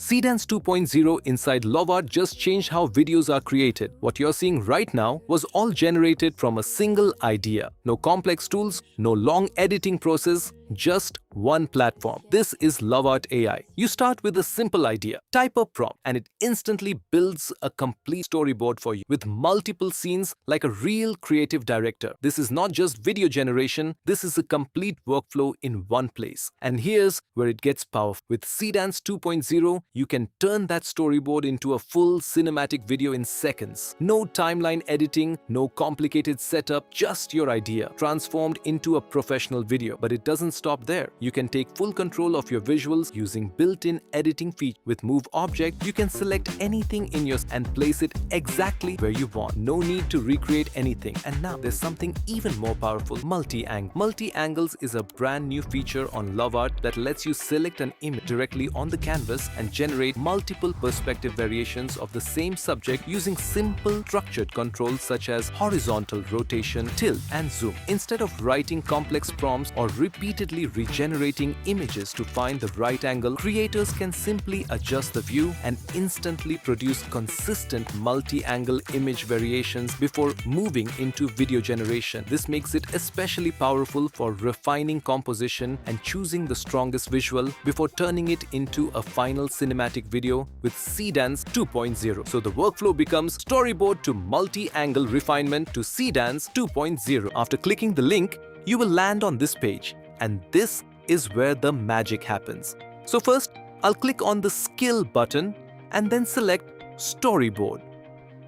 Seedance 2.0 inside Lovart just changed how videos are created. What you're seeing right now was all generated from a single idea. No complex tools, no long editing process, just one platform. This is Lovart AI. You start with a simple idea, type a prompt, and it instantly builds a complete storyboard for you with multiple scenes like a real creative director. This is not just video generation, this is a complete workflow in one place. And here's where it gets powerful. With Seedance 2.0, you can turn that storyboard into a full cinematic video in seconds. No timeline editing, no complicated setup, just your idea transformed into a professional video. But it doesn't stop there. You can take full control of your visuals using built-in editing feature. With Move Object, you can select anything in yours and place it exactly where you want. No need to recreate anything. And now there's something even more powerful, multi-angle. Multi-angles is a brand new feature on Lovart that lets you select an image directly on the canvas and generate multiple perspective variations of the same subject using simple structured controls such as horizontal rotation, tilt, and zoom. Instead of writing complex prompts or repeatedly regenerating images to find the right angle, creators can simply adjust the view and instantly produce consistent multi-angle image variations before moving into video generation. This makes it especially powerful for refining composition and choosing the strongest visual before turning it into a final cinematic video with Seedance 2.0. So the workflow becomes storyboard to multi-angle refinement to Seedance 2.0. After clicking the link, you will land on this page, and this is where the magic happens. So first, I'll click on the Skill button and then select Storyboard.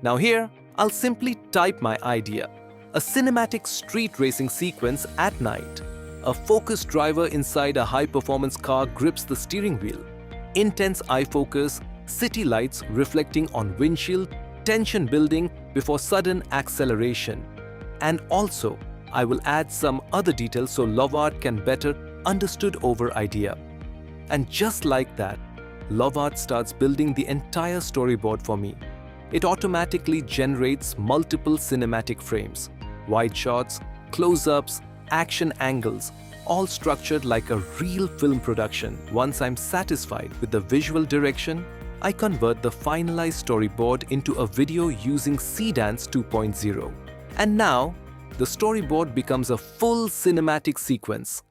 Now here, I'll simply type my idea. A cinematic street racing sequence at night. A focus driver inside a high-performance car grips the steering wheel. Intense eye focus, city lights reflecting on windshield, tension building before sudden acceleration. And also, I will add some other details so Lovart can better understood over idea. And just like that, Lovart starts building the entire storyboard for me. It automatically generates multiple cinematic frames, wide shots, close-ups, action angles, all structured like a real film production. Once I'm satisfied with the visual direction, I convert the finalized storyboard into a video using Seedance 2.0. And now, the storyboard becomes a full cinematic sequence.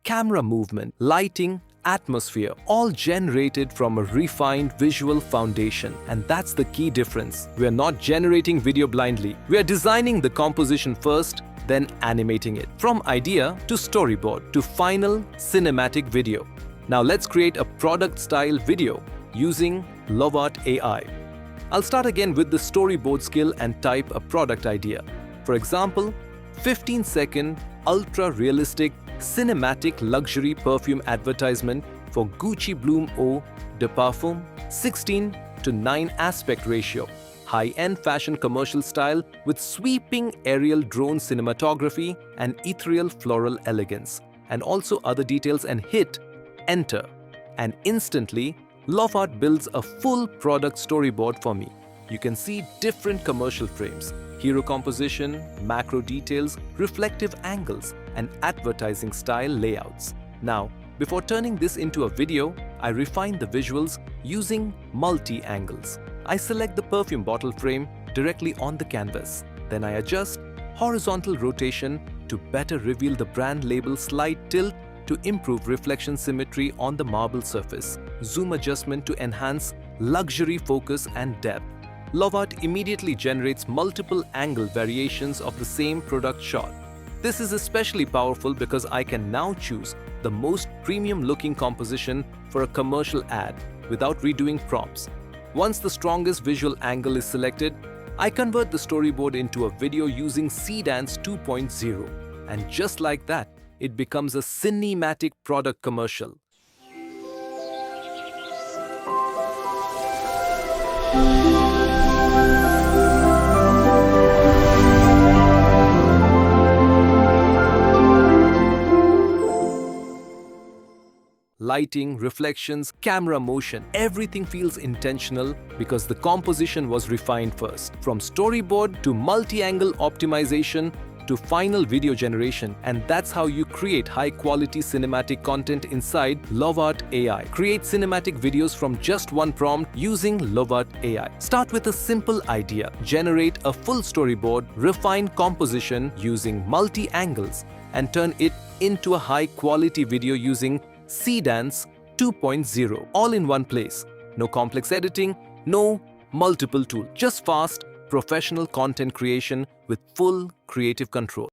Camera movement, lighting, atmosphere, all generated from a refined visual foundation. And that's the key difference. We are not generating video blindly. We are designing the composition first, then animating it. From idea to storyboard to final cinematic video. Now let's create a product-style video using Lovart AI. I'll start again with the storyboard skill and type a product idea. For example, 15-second ultra-realistic cinematic luxury perfume advertisement for Gucci Bloom Eau de Parfum, 16:9 aspect ratio. High-end fashion commercial style with sweeping aerial drone cinematography and ethereal floral elegance. And also other details, and hit enter. And instantly, Lovart builds a full product storyboard for me. You can see different commercial frames, hero composition, macro details, reflective angles, and advertising style layouts. Now, before turning this into a video, I refine the visuals using multi-angles. I select the perfume bottle frame directly on the canvas. Then I adjust horizontal rotation to better reveal the brand label, slight tilt to improve reflection symmetry on the marble surface, zoom adjustment to enhance luxury focus and depth. Lovart immediately generates multiple angle variations of the same product shot. This is especially powerful because I can now choose the most premium-looking composition for a commercial ad without redoing prompts. Once the strongest visual angle is selected, I convert the storyboard into a video using Seedance 2.0. And just like that, it becomes a cinematic product commercial. lighting, reflections, camera motion. Everything feels intentional because the composition was refined first. From storyboard to multi-angle optimization to final video generation, and that's how you create high-quality cinematic content inside Lovart AI. Create cinematic videos from just one prompt using Lovart AI. Start with a simple idea. Generate a full storyboard, refine composition using multi-angles, and turn it into a high-quality video using Seedance 2.0. All in one place. No complex editing, no multiple tools. Just fast, professional content creation with full creative control.